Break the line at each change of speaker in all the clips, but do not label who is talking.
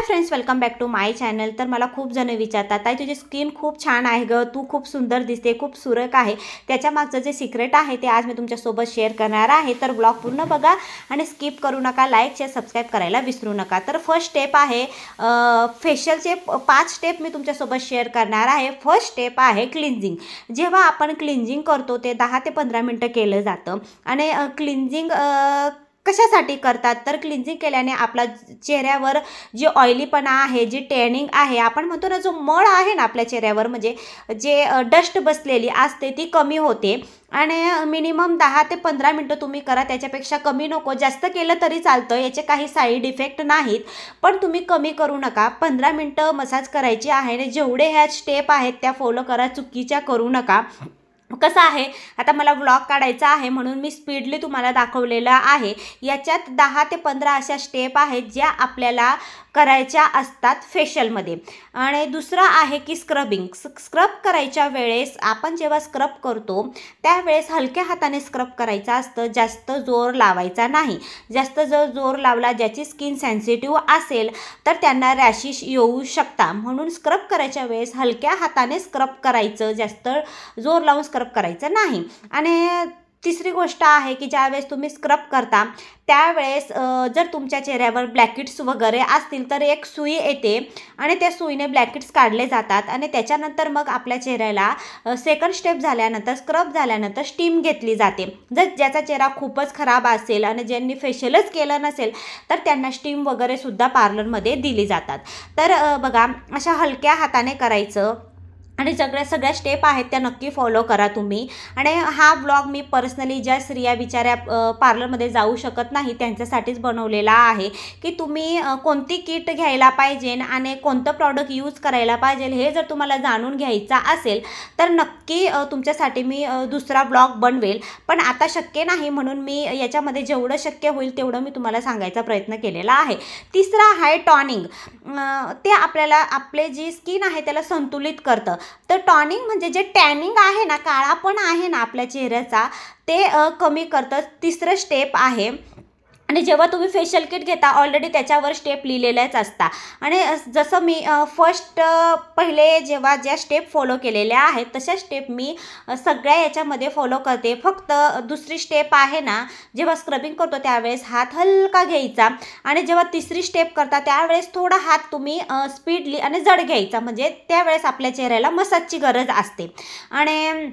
Friends, welcome back to my channel. तर मला खूप जण विचारतात, ताई तुझी स्किन खूप छान आहे ग, तू खूप सुंदर दिसते, खूप सुरेख आहे। त्याच्या मागचं जे सिक्रेट आहे ते आज मी तुमच्यासोबत शेअर करणार आहे। तर ब्लॉग पूर्ण बघा आणि स्किप करू नका, लाईक शेअर सबस्क्राईब करायला विसरू नका। तर फर्स्ट स्टेप आहे फेशियलचे 5 स्टेप मी तुमच्यासोबत शेअर करणार आहे। फर्स्ट स्टेप आहे क्लिन्झिंग। जेव्हा आपण क्लिन्झिंग करतो ते 10 ते 15 मिनिटं केलं जातं आणि क्लिन्झिंग कशासाठी करतात तर क्लिन्झिंग केल्याने आपला चेहऱ्यावर जे ऑइलीपणा आहे, जी टॅनिंग आहे, आपण म्हणतो ना जो मळ आहे ना आपल्या चेहऱ्यावर, म्हणजे जे डस्ट बसलेली असते ती कमी होते। आणि मिनिमम 10 ते 15 मिनिटं तुम्ही करा, त्याच्यापेक्षा कमी नको। जास्त केलं तरी चालतं, याचे काही साईड इफेक्ट नाहीत, पण तुम्ही कमी करू नका। 15 मिनिटं मसाज करायची आहे आणि जेवढे ह्या स्टेप आहेत त्या फॉलो करा, चुकीच्या करू नका। कसं आहे, आता मला व्लॉग काढायचा आहे म्हणून मी स्पीडली तुम्हाला दाखवलेलं आहे। याच्यात 10 ते 15 अशा स्टेप आहेत ज्या आपल्याला करायच्या असतात फेशियलमध्ये। आणि दुसरं आहे की स्क्रबिंग। स्क्रब करायच्या वेळेस आपण जेव्हा स्क्रब करतो त्यावेळेस हलक्या हाताने स्क्रब करायचं असतं, जास्त जोर लावायचा नाही। जास्त जर जोर लावला, ज्याची स्किन सेन्सिटिव्ह असेल तर त्यांना रॅशिश येऊ शकता, म्हणून स्क्रब करायच्या वेळेस हलक्या हाताने स्क्रब करायचं, जास्त जोर लावून स्क्रब करायचं नाही। आणि तिसरी गोष्ट आहे की ज्यावेळेस तुम्ही स्क्रब करता त्यावेळेस जर तुमच्या चेहऱ्यावर ब्लॅकेट्स वगैरे असतील तर एक सुई येते आणि त्या सुईने ब्लॅकेट्स काढले जातात। आणि त्याच्यानंतर मग आपल्या चेहऱ्याला सेकंड स्टेप झाल्यानंतर, स्क्रब झाल्यानंतर स्टीम घेतली जाते। जर ज्याचा चेहरा खूपच खराब असेल आणि ज्यांनी फेशियलच केलं नसेल तर त्यांना स्टीम वगैरे सुद्धा पार्लरमध्ये दिली जातात। तर बघा, अशा हलक्या हाताने करायचं आणि सगळ्या स्टेप आहेत त्या नक्की फॉलो करा तुम्ही। आणि हा ब्लॉग मी पर्सनली ज्या स्त्रिया बिचाऱ्या पार्लरमध्ये जाऊ शकत नाही त्यांच्यासाठीच बनवलेला आहे की तुम्ही कोणती किट घ्यायला पाहिजे आणि कोणतं प्रॉडक्ट यूज करायला पाहिजे हे जर तुम्हाला जाणून घ्यायचा असेल तर नक्की तुमच्यासाठी मी दुसरा ब्लॉग बनवेल। पण आता शक्य नाही म्हणून मी याच्यामध्ये जेवढं शक्य होईल तेवढं मी तुम्हाला सांगायचा प्रयत्न केलेला आहे। तिसरा आहे टॉनिंग। ते आपल्याला आपले जी स्किन आहे त्याला संतुलित करतं। तर टॉनिंग म्हणजे जे टॅनिंग आहे ना, काळापण आहे ना आपल्या चेहऱ्याचा, ते कमी करतं। तिसरं स्टेप आहे। आणि जेव्हा तुम्ही फेशियल किट घेता ऑलरेडी त्याच्यावर स्टेप लिहिलेल्याच असतात। आणि जसं मी पहिले जेव्हा ज्या स्टेप फॉलो केलेल्या आहेत तशा स्टेप मी सगळ्या याच्यामध्ये फॉलो करते। फक्त दुसरी स्टेप आहे ना, जेव्हा स्क्रबिंग करतो त्यावेळेस हात हलका घ्यायचा आणि जेव्हा तिसरी स्टेप करता त्यावेळेस थोडा हात तुम्ही स्पीडली आणि जड घ्यायचा, म्हणजे त्यावेळेस आपल्या चेहऱ्याला मसाजची गरज असते। आणि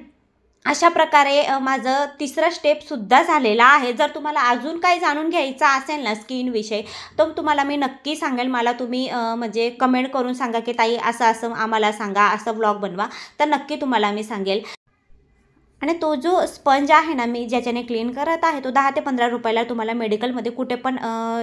अशा प्रकारे माझं तिसरं स्टेपसुद्धा झालेला आहे। जर तुम्हाला अजून काही जाणून घ्यायचं असेल ना स्किनविषयी तर तुम्हाला मी नक्की सांगेल। मला तुम्ही म्हणजे कमेंट करून सांगा की ताई असं असं आम्हाला सांगा, असं ब्लॉग बनवा, तर नक्की तुम्हाला मी सांगेल। आणि तो जो स्पंज आहे ना मी ज्याच्याने क्लीन करत आहे तो 10 ते 15 रुपयाला तुम्हाला मेडिकलमध्ये कुठे पण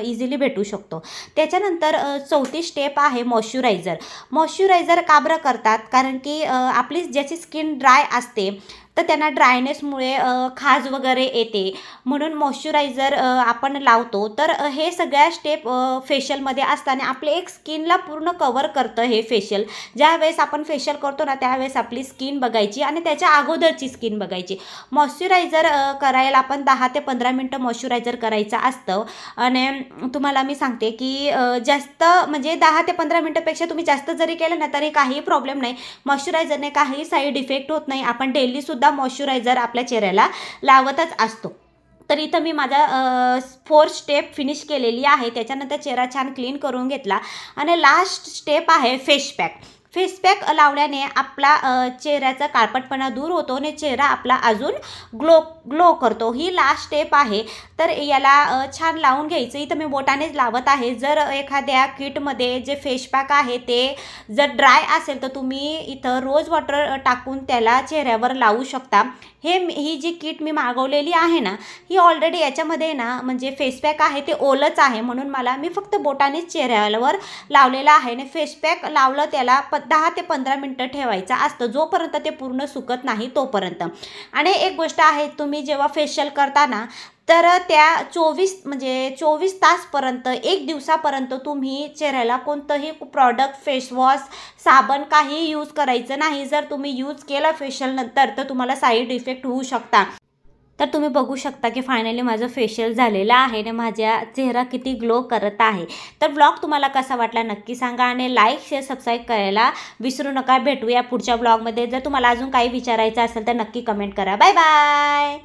इझिली भेटू शकतो। त्याच्यानंतर चौथी स्टेप आहे मॉइश्चरायझर। मॉइश्चरायझर का बरं करतात, कारण की आपली ज्याची स्किन ड्राय असते तर त्यांना ड्रायनेसमुळे खाज वगैरे येते, म्हणून मॉइश्चरायझर आपण लावतो। तर हे सगळ्या स्टेप फेशियलमध्ये असतात आणि आपले एक स्किनला पूर्ण कवर करतं हे फेशियल। ज्यावेळेस आपण फेशियल करतो ना त्यावेळेस आपली स्किन बघायची आणि त्याच्या अगोदरची स्किन बघायची। मॉइश्चरायझर करायला आपण 10 ते 15 मिनिटं मॉइश्चरायझर करायचं असतं। आणि तुम्हाला मी सांगते की जास्त म्हणजे 10 ते 15 मिनिटापेक्षा तुम्ही जास्त जरी केलं ना तरी काही प्रॉब्लेम नाही। मॉइश्चरायझरने काही साईड इफेक्ट होत नाही। आपण डेली सुद्धा मॉइश्चरायझर आपल्या चेहऱ्याला लावतच असतो। तर इथं मी माझा 4 स्टेप फिनिश केलेली आहे। त्याच्यानंतर चेहरा छान क्लीन करून घेतला आणि लास्ट स्टेप आहे फेस पॅक। फेस पॅक लावल्याने आपला चेहऱ्याचा काळपटपणा दूर होतो आणि चेहरा आपला अजून ग्लो करतो। ही लास्ट स्टेप आहे। तर याला छान लावून घ्यायचं। इथं मी बोटानेच लावत आहे। जर एखाद्या किटमध्ये जे फेस पॅक आहे ते जर ड्राय असेल तर तुम्ही इथं रोज वॉटर टाकून त्याला चेहऱ्यावर लावू शकता। ही जी किट मी मागवलेली आहे ना ही ऑलरेडी याच्यामध्ये ना म्हणजे फेस पॅक आहे ते ओलच आहे, म्हणून मी फक्त बोटानेच चेहऱ्यावर लावलेला आहे। आणि फेस पॅक लावलं त्याला 10 ते 15 मिनिटं ठेवायचं असतं, जोपर्यंत ते पूर्ण सुकत नाही तोपर्यंत। आणि एक गोष्ट आहे, तुम्ही जेव्हा फेशियल करता ना तर त्या 24 तासपर्यंत, 1 दिवसापर्यंत तुम्ही चेहऱ्याला कोणतंही प्रॉडक्ट, फेसवॉश, साबण काही यूज करायचं नाही। जर तुम्ही यूज केलं फेशियल नंतर तर तुम्हाला साईड इफेक्ट होऊ शकता। तर तुम्ही बघू शकता की फायनली माझं फेशियल झालेलं आहे आणि माझ्या चेहरा किती ग्लो करत आहे. तर ब्लॉग तुम्हाला कसा वाटला नक्की सांगा आणि लाईक शेअर सबस्क्राईब करायला विसरू नका. भेटूया पुढच्या ब्लॉगमध्ये. जर तुम्हाला अजून काही विचारायचं असेल तर नक्की कमेंट करा. Bye bye.